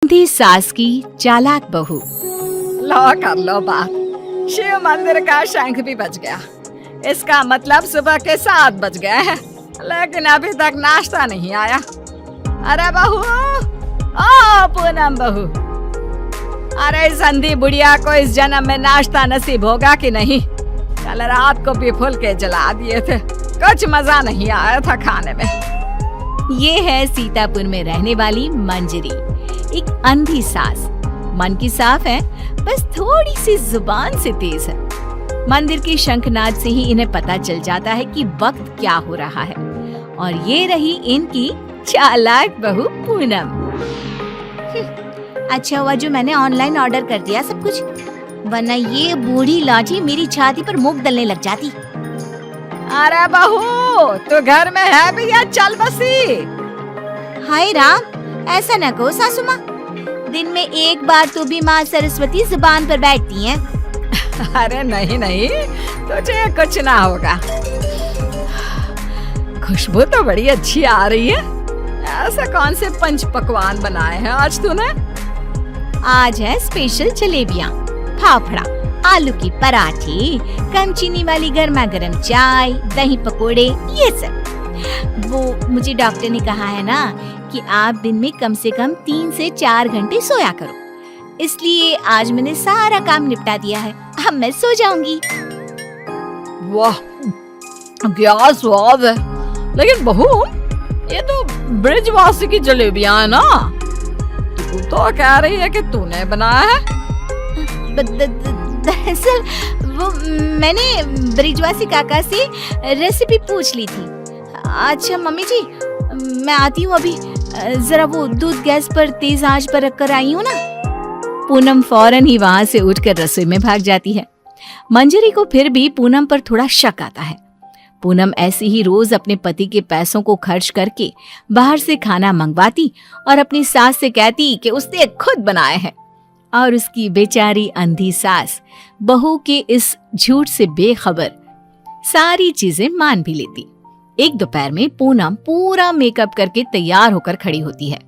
अंधी सास की चालाक बहू। लो कर लो बात, शिव मंदिर का शंख भी बज गया। इसका मतलब सुबह के 7 बज गए हैं, लेकिन अभी तक नाश्ता नहीं आया। अरे बहू, ओ पूनम बहू, अरे इस अंधी बुढ़िया को इस जन्म में नाश्ता नसीब होगा कि नहीं? कल रात को भी फुलके जला दिए थे, कुछ मजा नहीं आया था खाने में। ये है सीतापुर में रहने वाली मंजरी, एक अंधी सास। मन की साफ है, बस थोड़ी सी जुबान से तेज है। मंदिर के शंखनाद से ही इन्हें पता चल जाता है कि वक्त क्या हो रहा है। और ये रही इनकी चालाक बहू पूनम। अच्छा हुआ जो मैंने ऑनलाइन ऑर्डर कर दिया सब कुछ, वरना ये बूढ़ी लाठी मेरी छाती पर मूंग दलने लग जाती। अरे बहू, तू घर में है भी या चल बसी? हाय राम, ऐसा न कहो सासू माँ, दिन में एक बार तो भी माँ सरस्वती जुबान पर बैठती हैं। अरे नहीं नहीं, तुझे कुछ ना होगा। खुशबू तो बड़ी अच्छी आ रही है। ऐसा कौन से पंच पकवान बनाए हैं आज तूने? आज है स्पेशल जलेबियाँ, फाफड़ा, आलू की पराठे, कम चीनी वाली गर्मा गर्म चाय, दही पकोड़े, ये सब। वो मुझे डॉक्टर ने कहा है ना कि आप दिन में कम से कम 3 से 4 घंटे सोया करो, इसलिए आज मैंने सारा काम निपटा दिया है। अब मैं सो जाऊंगी। वाह, क्या स्वाद है। लेकिन बहू, ये तो ब्रिजवासी की जलेबियाँ है ना? तू तो कह रही है कि तूने बनाया है। दरअसल वो मैंने ब्रिजवासी काका से रेसिपी पूछ ली थी। अच्छा मम्मी जी, मैं आती हूँ अभी, जरा वो दूध गैस पर तेज आंच पर रखकर आई हूँ ना। पूनम फौरन ही वहाँ से उठकर रसोई में भाग जाती है। मंजरी को फिर भी पूनम पर थोड़ा शक आता है। पूनम ऐसे ही रोज अपने पति के पैसों को खर्च करके बाहर से खाना मंगवाती और अपनी सास से कहती कि उसने खुद बनाए हैं, और उसकी बेचारी अंधी सास बहू के इस झूठ से बेखबर सारी चीजें मान भी लेती। एक दोपहर में पूनम पूरा मेकअप करके तैयार होकर खड़ी होती है।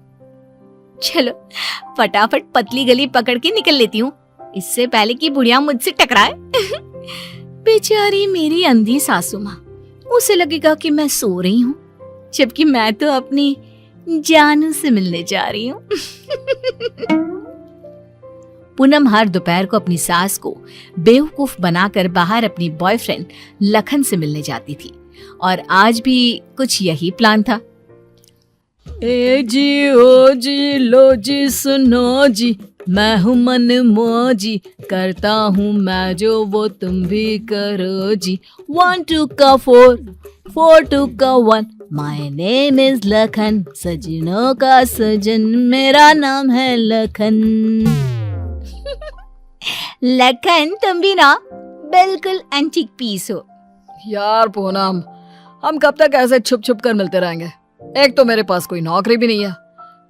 चलो फटाफट पतली गली पकड़ के निकल लेती हूँ, इससे पहले कि बुढ़िया मुझसे टकराए। बेचारी मेरी अंधी सासू माँ, उसे लगेगा कि मैं सो रही हूँ, जबकि मैं तो अपनी जानू से मिलने जा रही हूँ। पूनम हर दोपहर को अपनी सास को बेवकूफ बनाकर बाहर अपनी बॉयफ्रेंड लखन से मिलने जाती थी, और आज भी कुछ यही प्लान था। ए जी ओ जी लो जी सुनो जी, मैं हूँ मन मौजी, करता हूँ मैं जो वो तुम भी करो जी। 1 2 का 4, 4 2 का 1, माय नेम इज लखन, सजनों का सजन मेरा नाम है लखन। लखन, तुम भी ना बिल्कुल एंटीक पीस हो। यार पूनम, हम कब तक ऐसे छुप छुप कर मिलते रहेंगे? एक तो मेरे पास कोई नौकरी भी नहीं है,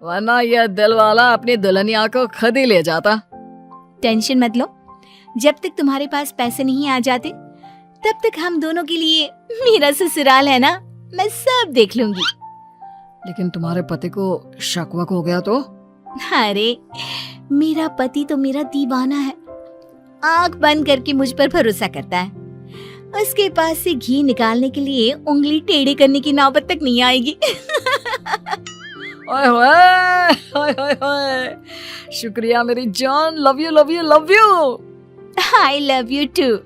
वरना यह दिल वाला अपनी दुल्हनिया को खुद ही ले जाता। टेंशन मत लो, जब तक तुम्हारे पास पैसे नहीं आ जाते तब तक हम दोनों के लिए मेरा ससुराल है ना, मैं सब देख लूंगी। लेकिन तुम्हारे पति को शक वक हो गया तो? अरे मेरा पति तो मेरा दीवाना है, आंख बंद करके मुझ पर भरोसा करता है। उसके पास से घी निकालने के लिए उंगली टेढ़ी करने की नौबत तक नहीं आएगी। ओए होए, ओए होए होए, शुक्रिया मेरी जान, love you love you love you. I love you too.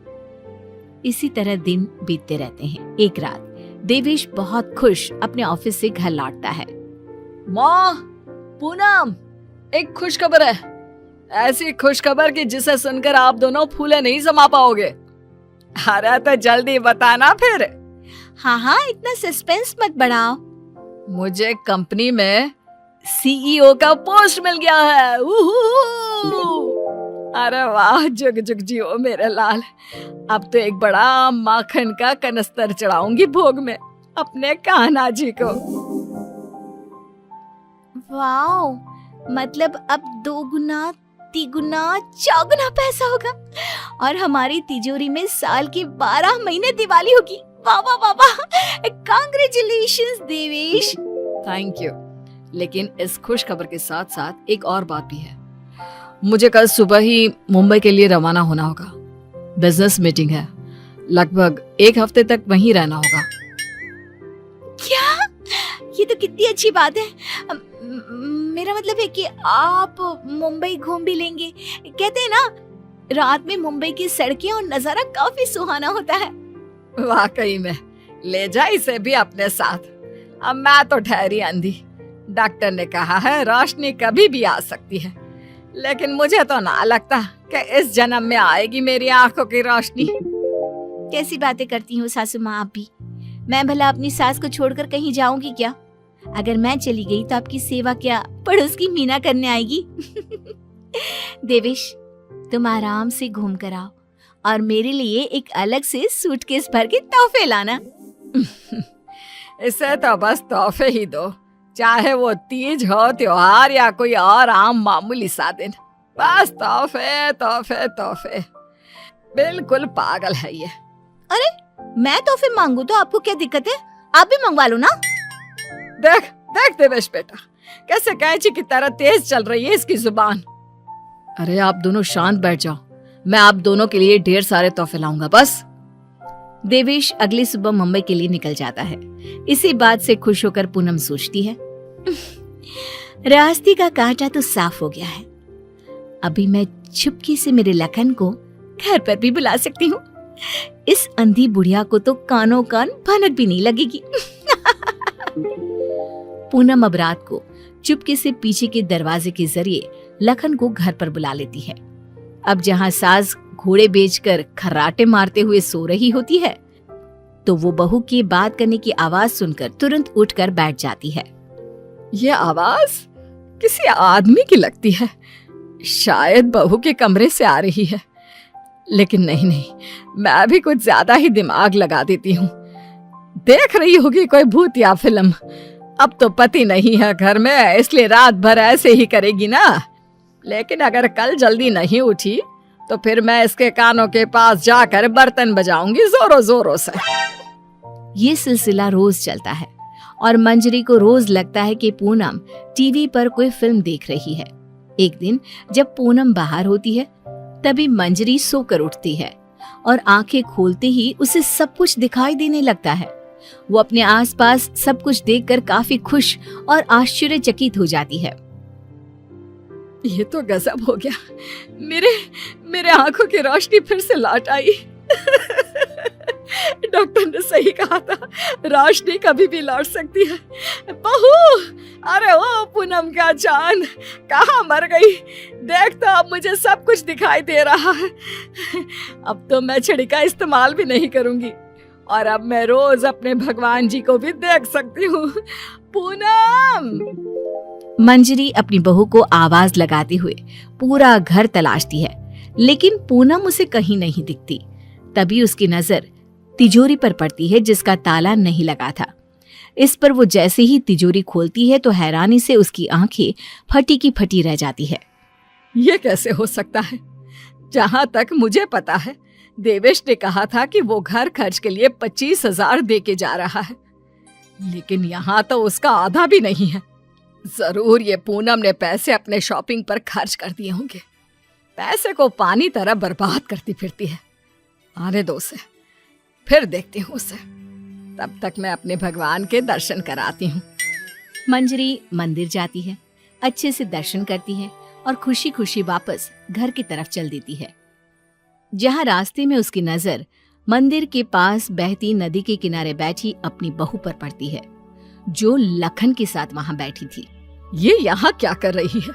इसी तरह दिन बीतते रहते हैं। एक रात देवेश बहुत खुश अपने ऑफिस से घर लौटता है। माँ, पूनम, एक खुश खबर है, ऐसी खुश खबर कि जिसे सुनकर आप दोनों फूले नहीं समा पाओगे। अरे तो जल्दी बताना फिर। हाँ हाँ, इतना सस्पेंस मत बढ़ाओ। मुझे कंपनी में सीईओ का पोस्ट मिल गया है। अरे वाह, जुग जुग जियो मेरे लाल। अब तो एक बड़ा माखन का कनस्तर चढ़ाऊंगी भोग में अपने कान्हा जी को। वाओ, मतलब अब 2 गुना 3 गुना 4 गुना पैसा होगा, और हमारी तिजोरी में साल की 12 महीने दिवाली होगी। वाह वाह वाह वाह, कांग्रेचुलेशंस देवेश। Thank you. लेकिन इस खुश खबर के साथ साथ एक और बात भी है। मुझे कल सुबह ही मुंबई के लिए रवाना होना होगा। बिजनेस मीटिंग है, लगभग 1 हफ्ते तक वहीं रहना होगा। क्या? ये तो कितनी अच्छी बात है। मेरा मतलब है कि आप मुंबई घूम भी लेंगे। कहते हैं ना, रात में मुंबई की सड़कें और नजारा काफी सुहाना होता है। वाकई में, ले जा इसे भी अपने साथ। अब मैं तो ठहरी अंधी। डॉक्टर ने कहा है रोशनी कभी भी आ सकती है, लेकिन मुझे तो ना लगता कि इस जन्म में आएगी मेरी आंखों की रोशनी। कैसी बातें करती हो सासू माँ आप भी। मैं भला अपनी सास को छोड़कर कहीं जाऊंगी क्या? अगर मैं चली गई तो आपकी सेवा क्या पड़ोस की मीना करने आएगी? देवेश, तुम आराम से घूम कर आओ और मेरे लिए एक अलग से सूटकेस भर के तोहफे लाना। इसे तो बस तोहफे ही दो, चाहे वो तीज हो, त्योहार या कोई और आम मामूली सा दिन। बस तोहफे तोहफे तोहफे। बिल्कुल पागल है ये। अरे, मैं तोहफे मांगू तो आपको क्या दिक्कत है? आप भी मंगवा लो ना। देख देख देवेश बेटा, कैसे कैंची की तरह तेज चल रही है इसकी जुबान। अरे आप दोनों शांत बैठ जाओ, मैं आप दोनों के लिए ढेर सारे तोहफे लाऊंगा बस। देवेश अगली सुबह मुंबई के लिए निकल जाता है। इसी बात से खुश होकर पूनम सोचती है, रास्ते का कांटा तो साफ हो गया है। अभी मैं चुपके से मेरे लखन को घर पर भी बुला सकती हूँ। इस अंधी बुढ़िया को तो कानों कान भनक भी नहीं लगेगी। पूनम अब रात को चुपके से पीछे के दरवाजे के जरिए लखन को घर पर बुला लेती है। अब जहाँ सास घोड़े बेचकर खर्राटे मारते हुए सो रही होती है, तो वो बहू की बात करने की आवाज सुनकर तुरंत उठकर बैठ जाती है। ये आवाज किसी आदमी की लगती है, शायद बहू के कमरे से आ रही है। लेकिन नहीं नहीं, मैं भी कुछ ज्यादा ही दिमाग लगा देती हूँ। देख रही होगी कोई भूत या फिल्म। अब तो पति नहीं है घर में, इसलिए रात भर ऐसे ही करेगी ना। लेकिन अगर कल जल्दी नहीं उठी तो फिर मैं इसके कानों के पास जाकर बर्तन बजाऊंगी जोरों जोरों से। ये सिलसिला रोज चलता है और मंजरी को रोज लगता है कि पूनम टीवी पर कोई फिल्म देख रही है। एक दिन जब पूनम बाहर होती है, तभी मंजरी सोकर उठती है और आंखें खोलते ही उसे सब कुछ दिखाई देने लगता है। वो अपने आसपास सब कुछ देखकर काफी खुश और आश्चर्यचकित हो जाती है। ये तो गजब हो गया, मेरे आंखों की रोशनी फिर से लौट आई। डॉक्टर ने सही कहा था, रोशनी कभी भी लौट सकती है। बहू, अरे ओ पूनम का चांद, कहाँ मर गई? देख तो अब मुझे सब कुछ दिखाई दे रहा है। अब तो मैं छड़ी का इस्तेमाल भी नहीं करूंगी और अब मैं रोज अपने भगवान जी को भी देख सकती हूँ। पूनम! मंजरी अपनी बहू को आवाज लगाते हुए पूरा घर तलाशती है, लेकिन पूनम उसे कहीं नहीं दिखती। तभी उसकी नजर तिजोरी पर पड़ती है जिसका ताला नहीं लगा था। इस पर वो जैसे ही तिजोरी खोलती है तो हैरानी से उसकी आंखें फटी की फटी रह जाती है। ये कैसे हो सकता है? जहां तक मुझे पता है, देवेश ने कहा था कि वो घर खर्च के लिए 25,000 दे के जा रहा है, लेकिन यहाँ तो उसका आधा भी नहीं है। जरूर ये पूनम ने पैसे अपने शॉपिंग पर खर्च कर दिए होंगे। पैसे को पानी तरह बर्बाद करती फिरती है। आने दो उसे, फिर देखती हूँ उसे। तब तक मैं अपने भगवान के दर्शन कराती हूँ। मंजरी मंदिर जाती है, अच्छे से दर्शन करती है और खुशी खुशी वापस घर की तरफ चल देती है। जहाँ रास्ते में उसकी नजर मंदिर के पास बहती नदी के किनारे बैठी अपनी बहू पर पड़ती है, जो लखन के साथ वहां बैठी थी। ये यहाँ क्या कर रही है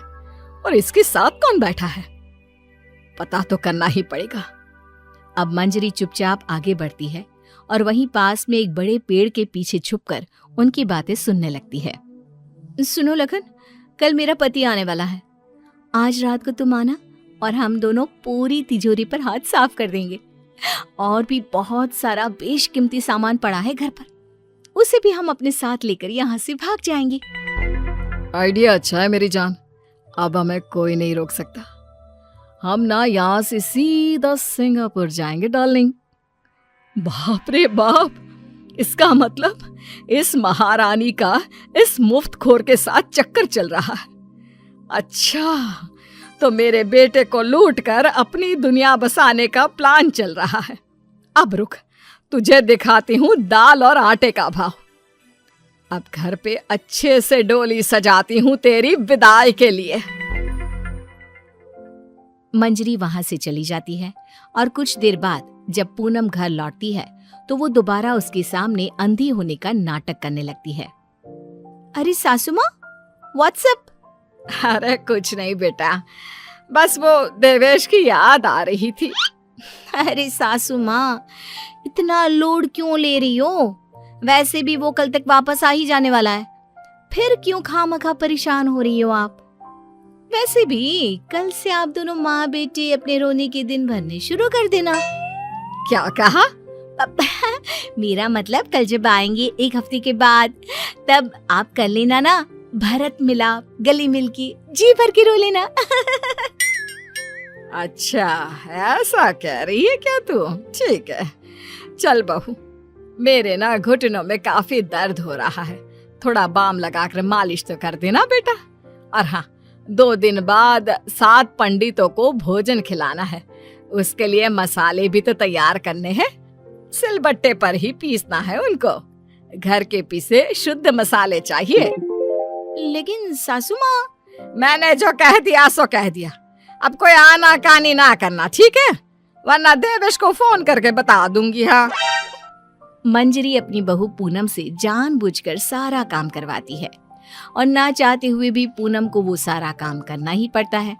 और इसके साथ कौन बैठा है? पता तो करना ही पड़ेगा। अब मंजरी चुपचाप आगे बढ़ती है और वहीं पास में एक बड़े पेड़ के पीछे छुपकर उनकी बातें सुनने लगती है। सुनो लखन, कल मेरा पति आने वाला है। आज रात को तुम आना और हम दोनों पूरी तिजोरी पर हाथ साफ कर देंगे। और भी बहुत सारा बेशकीमती सामान पड़ा है घर पर, उसे भी हम अपने साथ लेकर यहाँ से भाग जाएंगे। आइडिया अच्छा है मेरी जान, अब हमें कोई नहीं रोक सकता। हम ना यहाँ से सीधा सिंगापुर जाएंगे डार्लिंग। बाप रे बाप, इसका मतलब इस महारानी का इस मुफ्तखोर के साथ चक्कर चल रहा है। अच्छा, तो मेरे बेटे को लूट कर अपनी दुनिया बसाने का प्लान चल रहा है। अब रुक, तुझे दिखाती हूँ दाल और आटे का भाव। अब घर पे अच्छे से डोली सजाती हूँ तेरी विदाई के लिए। मंजरी वहां से चली जाती है और कुछ देर बाद जब पूनम घर लौटती है तो वो दोबारा उसके सामने अंधी होने का नाटक करने लगती है। अरे सासू माँ, व्हाट्सएप? अरे कुछ नहीं बेटा, बस वो देवेश की याद आ रही थी। अरे सासू माँ, इतना लोड क्यों ले रही हो? वैसे भी वो कल तक वापस आ ही जाने वाला है, फिर क्यों खामखा परेशान हो रही हो आप? वैसे भी कल से आप दोनों माँ बेटे अपने रोने के दिन भरने शुरू कर देना। क्या कहा? मेरा मतलब कल जब आएंगे 1 हफ्ते के बाद, तब आप कर लेना ना भरत मिलाप, गले मिलके जी भर के रो लेना। अच्छा, ऐसा कह रही है क्या तू? ठीक है, चल बहू, मेरे ना घुटनों में काफी दर्द हो रहा है, थोड़ा बाम लगाकर मालिश तो कर देना बेटा। और हाँ, 2 दिन बाद 7 पंडितों को भोजन खिलाना है, उसके लिए मसाले भी तो तैयार करने हैं। सिलबट्टे पर ही पीसना है उनको, घर के पीसे शुद्ध मसाले चाहिए। लेकिन सासू माँ, मैंने जो कह दिया सो कह दिया, अब कोई आना कानी ना करना, ठीक है? वरना देवेश को फोन करके बता दूंगी। हाँ। मंजरी अपनी बहू पूनम से जानबूझकर सारा काम करवाती है और ना चाहते हुए भी पूनम को वो सारा काम करना ही पड़ता है।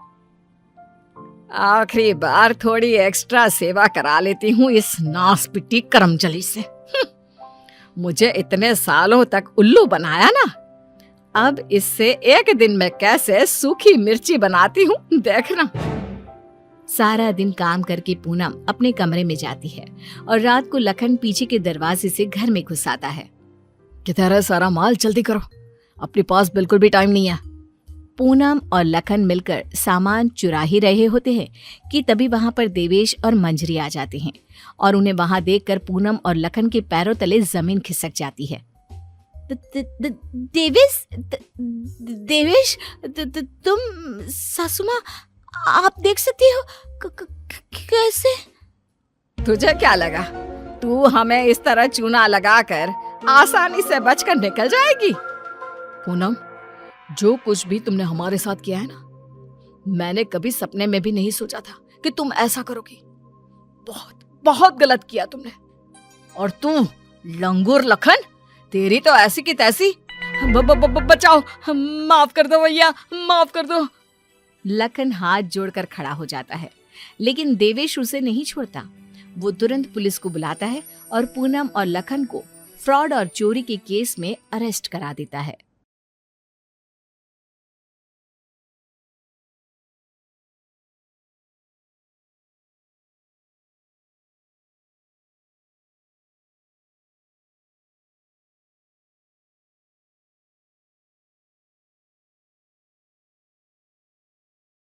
आखिरी बार थोड़ी एक्स्ट्रा सेवा करा लेती हूँ इस नासपिटी करमचली से। मुझे इतने सालों तक उल्लू बनाया ना, अब इससे एक दिन में कैसे सूखी मिर्ची बनाती हूँ देखना। सारा दिन काम करके पूनम अपने कमरे में जाती है और रात को लखन पीछे के दरवाजे से घर में घुस आता है। किधर है सारा माल? जल्दी करो, अपने पास बिल्कुल भी टाइम नहीं है। पूनम और लखन मिलकर सामान चुरा ही रहे होते हैं कि तभी वहां पर देवेश और मंजरी आ जाते हैं और उन्हें वहां देखकर पूनम और लखन के पैरों तले जमीन खिसक जाती है। देवेश, तुम? सासू माँ, आप देख सकती हो? कैसे? तुझे क्या लगा तू हमें इस तरह चूना लगाकर आसानी से बचकर निकल जाएगी? पूनम, जो कुछ भी तुमने हमारे साथ किया है ना, मैंने कभी सपने में भी नहीं सोचा था कि तुम ऐसा करोगी। बहुत बहुत गलत किया तुमने। और तू लंगूर लखन, तेरी तो ऐसी की तैसी। बचाओ, माफ कर दो भैया, माफ कर दो। लखन हाथ जोड़कर खड़ा हो जाता है, लेकिन देवेश उसे नहीं छोड़ता। वो तुरंत पुलिस को बुलाता है और पूनम और लखन को फ्रॉड और चोरी के केस में अरेस्ट करा देता है।